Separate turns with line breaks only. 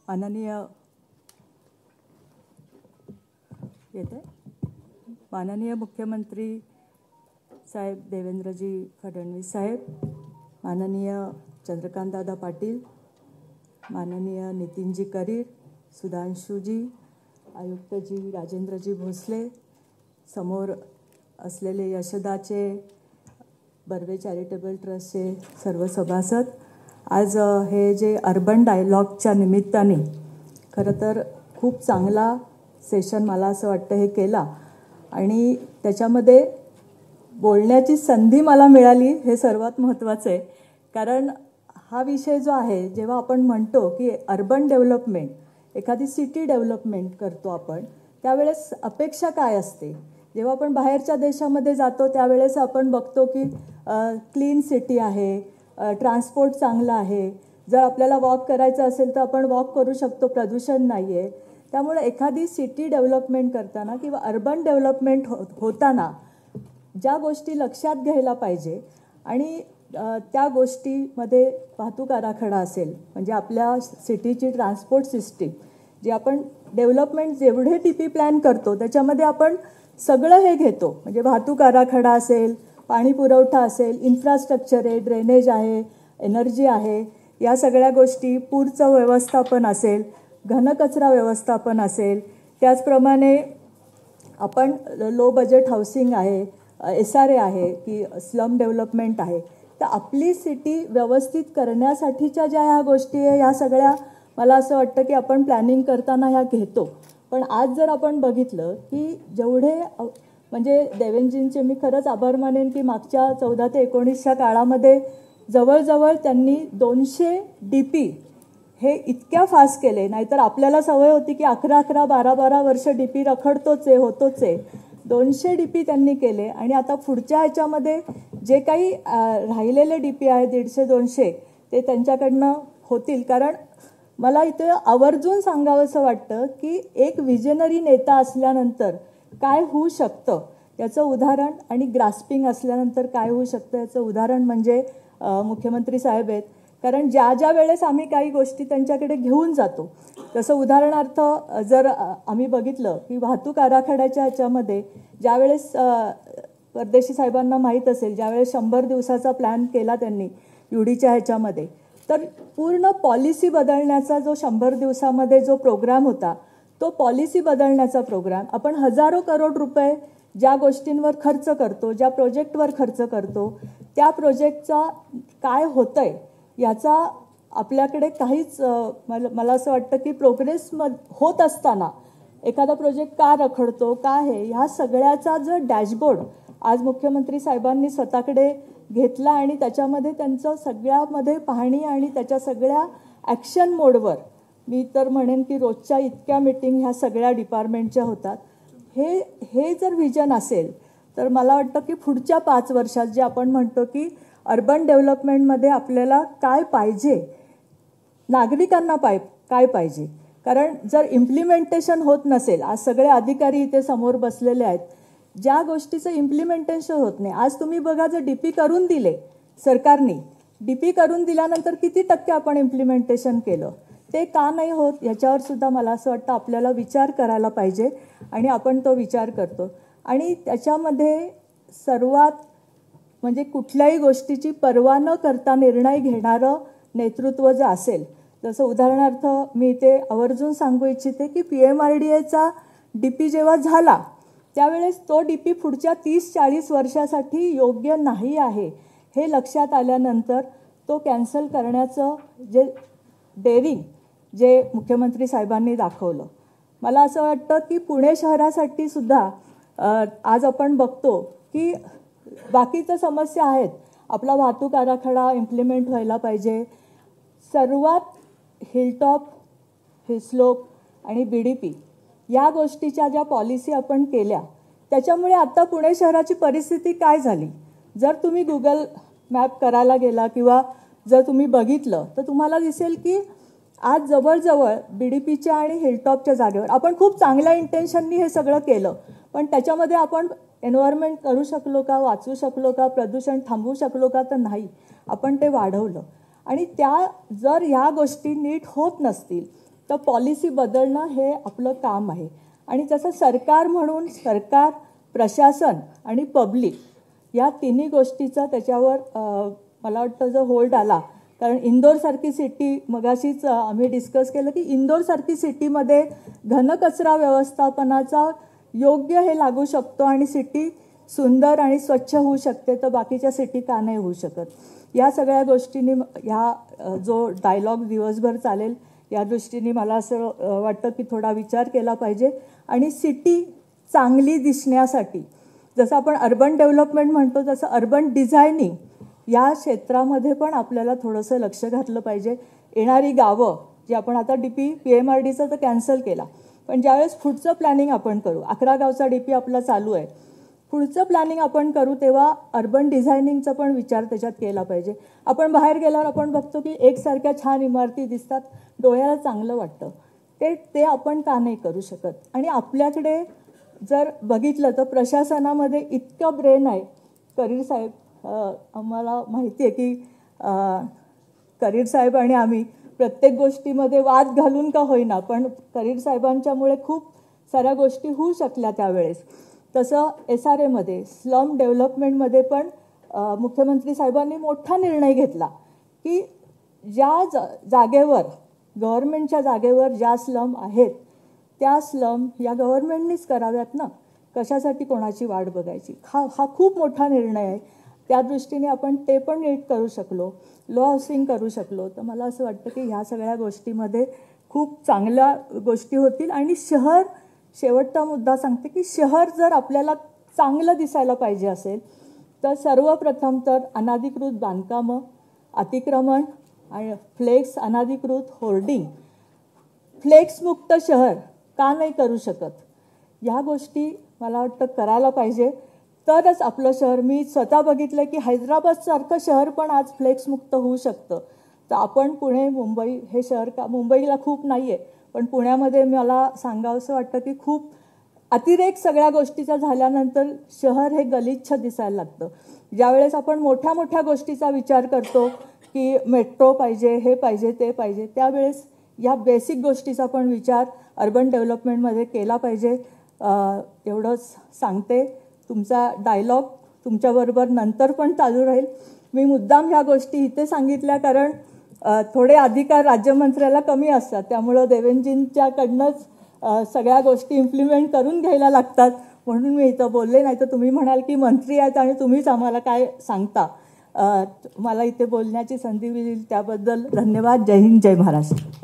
माननीय मुख्यमंत्री साहेब देवेंद्रजी फडणवीस साहेब, माननीय चंद्रकांतदादा पाटील, माननीय नितीनजी करीर, सुधांशुजी, आयुक्तजी राजेंद्रजी भोसले, समोर असलेले यशदाचे बर्वे चॅरिटेबल ट्रस्टचे सर्व सभासद, आज हे जे अर्बन डायलॉगच्या निमित्ताने खरं तर खूप चांगला सेशन मला असं वाटतं हे केला आणि त्याच्यामध्ये बोलण्याची संधी मला मिळाली हे सर्वात महत्त्वाचं आहे. कारण हा विषय जो आहे, जेव्हा आपण म्हणतो की अर्बन डेव्हलपमेंट, एखादी सिटी डेव्हलपमेंट करतो आपण, त्यावेळेस अपेक्षा काय असते. जेव्हा आपण बाहेरच्या देशामध्ये जातो त्यावेळेस आपण बघतो की क्लीन सिटी आहे, ट्रान्सपोर्ट चांगला आहे, जर आपल्याला वॉक करायचं असेल तर आपण वॉक करू शकतो, प्रदूषण नाही आहे. त्यामुळे एखादी सिटी डेव्हलपमेंट करताना किंवा अर्बन डेव्हलपमेंट होताना ज्या गोष्टी लक्षात घ्यायला पाहिजे आणि त्या गोष्टीमध्ये वाहतूक आराखडा असेल, म्हणजे आपल्या सिटीची ट्रान्सपोर्ट सिस्टीम जी आपण डेव्हलपमेंट जेवढे टीपी प्लॅन करतो त्याच्यामध्ये आपण सगळं हे घेतो. म्हणजे वाहतूक आराखडा असेल, पाणी पुरवठा असेल, इन्फ्रास्ट्रक्चर आहे, ड्रेनेज आहे, एनर्जी आहे, या सगळ्या गोष्टी, पूरचं व्यवस्थापन असेल, घनकचरा व्यवस्थापन असेल, त्याचप्रमाणे आपण लो बजेट हाऊसिंग आहे, SRA आहे की स्लम डेव्हलपमेंट आहे. तर आपली सिटी व्यवस्थित करण्यासाठीच्या ज्या ह्या गोष्टी आहे, ह्या सगळ्या मला असं वाटतं की आपण प्लॅनिंग करताना ह्या घेतो. पण आज जर आपण बघितलं की जेवढे म्हणजे देवेंद्रजींचे मी खरंच आभार मानेन की मागच्या 14 ते 19च्या काळामध्ये जवळजवळ त्यांनी 200 DP हे इतक्या फास्ट केले. नाहीतर आपल्याला सवय होती की 11-11, 12-12 वर्ष DP रखडतोच आहे, होतोच आहे. 200 DP त्यांनी केले आणि आता पुढच्या ह्याच्यामध्ये जे काही राहिलेले DP आहे 150-200 ते त्यांच्याकडनं होतील. कारण मला इथे आवर्जून सांगावंसं वाटतं की एक विजनरी नेता असल्यानंतर काय होऊ शकतं याचं उदाहरण आणि ग्रास्पिंग असल्यानंतर काय होऊ शकतं याचं उदाहरण म्हणजे मुख्यमंत्री साहेब आहेत. कारण ज्या वेळेस आम्ही काही गोष्टी त्यांच्याकडे घेऊन जातो, तसं उदाहरणार्थ जर आम्ही बघितलं की वाहतूक आराखड्याच्या ह्याच्यामध्ये ज्यावेळेस परदेशी साहेबांना माहीत असेल, ज्यावेळेस 100 दिवसाचा प्लॅन केला त्यांनी UDच्या ह्याच्यामध्ये, तर पूर्ण पॉलिसी बदलण्याचा जो 100 दिवसामध्ये जो प्रोग्राम होता, तो पॉलिसी बदलण्याचा प्रोग्राम आपण हजारो करोड रुपये ज्या गोष्टींवर खर्च करतो, ज्या प्रोजेक्टवर खर्च करतो, त्या प्रोजेक्टचा काय होतंय याचा आपल्याकडे काहीच मला असं वाटतं की प्रोग्रेस होत असताना एखादा प्रोजेक्ट का रखडतो, का आहे, ह्या सगळ्याचा जो डॅशबोर्ड आज मुख्यमंत्री साहेबांनी स्वतःकडे घेतला आणि त्याच्यामध्ये त्यांचं सगळ्यामध्ये पाहणी आणि त्याच्या सगळ्या ॲक्शन मोडवर मी तर म्हणेन की रोजच्या इतक्या मीटिंग ह्या सगळ्या डिपार्टमेंटच्या होतात. हे जर व्हिजन असेल तर मला वाटतं की पुढच्या 5 वर्षात जे आपण म्हणतो की अर्बन डेव्हलपमेंटमध्ये आपल्याला काय पाहिजे, नागरिकांना काय पाहिजे. कारण जर इम्प्लिमेंटेशन होत नसेल, आज सगळे अधिकारी इथे समोर बसलेले आहेत, ज्या गोष्टीचं इम्प्लिमेंटेशन होत नाही. आज तुम्ही बघा, जर DP करून दिले सरकारने, DP करून दिल्यानंतर किती टक्के आपण इम्प्लिमेंटेशन केलं, ते का नाही होत याच्यावर सुद्धा मला असं वाटतं आपल्याला विचार करायला पाहिजे आणि आपण तो विचार करतो. आणि त्याच्यामध्ये सर्वात म्हणजे कुठल्याही गोष्टीची पर्वा न करता निर्णय घेणारं नेतृत्व जर असेल, जसं उदाहरणार्थ मी इथे आवर्जून सांगू इच्छिते की PMRDAचा DP जेव्हा झाला त्यावेळेस तो DP पुढच्या 30-40 वर्षासाठी योग्य नाही आहे हे लक्षात आल्यानंतर तो कॅन्सल करण्याचं जे डेअरिंग जे मुख्यमंत्री साहेबांनी दाखवलं, मला असं वाटतं की पुणे शहरासाठी सुद्धा आज आपण बघतो की बाकीच्या समस्या आहेत. आपला वाहतूक आराखडा इम्प्लिमेंट व्हायला पाहिजे. सर्वात हिलटॉप, हिस्लोप आणि BDP या गोष्टीच्या ज्या पॉलिसी आपण केल्या त्याच्यामुळे आता पुणे शहराची परिस्थिती काय झाली, जर तुम्ही गुगल मॅप करायला गेला किंवा जर तुम्ही बघितलं तर तुम्हाला दिसेल की आज जवळजवळ BDPच्या आणि हिलटॉपच्या जागेवर आपण खूप चांगल्या इंटेन्शननी हे सगळं केलं, पण त्याच्यामध्ये आपण एन्व्हायरमेंट करू शकलो का, वाचवू शकलो का, प्रदूषण थांबवू शकलो का, तर नाही, आपण ते वाढवलं. आणि त्या जर ह्या गोष्टी नीट होत नसतील तर पॉलिसी बदलणं हे आपलं काम आहे. आणि जसं सरकार म्हणून सरकार, प्रशासन आणि पब्लिक या तिन्ही गोष्टीचा त्याच्यावर मला वाटतं जो होल्ड आला, कारण इंदोरसारखी सिटी मगाशीच आम्ही डिस्कस केलं की इंदोरसारखी सिटीमध्ये घनकचरा व्यवस्थापनाचा योग्य हे लागू शकतो आणि सिटी सुंदर आणि स्वच्छ होऊ शकते, तर बाकीच्या सिटी का नाही होऊ शकत. या सगळ्या गोष्टींनी ह्या जो डायलॉग दिवसभर चालेल या दृष्टीने मला असं वाटतं की थोडा विचार केला पाहिजे. आणि सिटी चांगली दिसण्यासाठी जसं आपण अर्बन डेव्हलपमेंट म्हणतो तसं अर्बन डिझायनिंग या क्षेत्रामध्ये पण आपल्याला थोडंसं लक्ष घातलं पाहिजे. येणारी गावं जी आपण आता PMRDचा तर कॅन्सल केला, पण ज्यावेळेस पुढचं प्लॅनिंग आपण करू, 11 गावचा DP आपला चालू आहे, पुढचं प्लॅनिंग आपण करू तेव्हा अर्बन डिझायनिंगचा पण विचार त्याच्यात केला पाहिजे. आपण बाहेर गेल्यावर आपण बघतो की एकसारख्या छान इमारती दिसतात, डोळ्याला चांगलं वाटतं, ते आपण का नाही करू शकत. आणि आपल्याकडे जर बघितलं तर प्रशासनामध्ये इतकं ब्रेन आहे. करीर साहेब, आम्हाला माहिती आहे की करीर साहेब आणि आम्ही प्रत्येक गोष्टीमध्ये वाद घालून का होईना, पण करीर साहेबांच्यामुळे खूप साऱ्या गोष्टी होऊ शकल्या त्यावेळेस. तसं SRAमध्ये स्लम डेव्हलपमेंटमध्ये पण मुख्यमंत्री साहेबांनी मोठा निर्णय घेतला की ज्या जागेवर गव्हर्नमेंटच्या जागेवर ज्या स्लम आहेत त्या स्लम या गव्हर्नमेंटनीच कराव्यात ना, कशासाठी कोणाची वाट बघायची. हा खूप मोठा निर्णय आहे. त्या दृष्टीने आपण ते पण नीट करू शकलो, लो हाऊसिंग करू शकलो, तर मला असं वाटतं की ह्या सगळ्या गोष्टीमध्ये खूप चांगल्या गोष्टी होतील. आणि शहर, शेवटचा मुद्दा सांगते की शहर जर आपल्याला चांगलं दिसायला पाहिजे असेल तर सर्वप्रथम तर अनधिकृत बांधकामं, अतिक्रमण आणि फ्लेक्स, अनधिकृत होर्डिंग, फ्लेक्समुक्त शहर का नाही करू शकत, ह्या गोष्टी मला वाटतं करायला पाहिजे. तरच आपलं शहर, मी स्वतः बघितलं की हैदराबादसारखं शहर पण आज फ्लेक्समुक्त होऊ शकतं. तर आपण पुणे, मुंबई हे शहर का, मुंबईला खूप नाही आहे पण पुण्यामध्ये मला सांगावंसं वाटतं की खूप अतिरेक सगळ्या गोष्टीचा झाल्यानंतर शहर हे गलिच्छ दिसायला लागतं. ज्यावेळेस आपण मोठ्या मोठ्या गोष्टीचा विचार करतो की मेट्रो पाहिजे, हे पाहिजे, ते पाहिजे, त्यावेळेस या बेसिक गोष्टीचा पण विचार अर्बन डेव्हलपमेंटमध्ये केला पाहिजे. एवढंच सांगते. तुमचा डायलॉग तुमच्याबरोबर नंतर पण चालू राहील. मी मुद्दाम ह्या गोष्टी इथे सांगितल्या कारण थोडे अधिकार राज्यमंत्र्याला कमी असतात, त्यामुळं देवेंद्रजींच्याकडनंच सगळ्या गोष्टी इम्प्लिमेंट करून घ्यायला लागतात, म्हणून मी इथं बोलले. नाही तर तुम्ही म्हणाल की मंत्री आहेत आणि तुम्हीच आम्हाला काय सांगता. मला इथे बोलण्याची संधी दिली त्याबद्दल धन्यवाद. जय हिंद, जय महाराष्ट्र.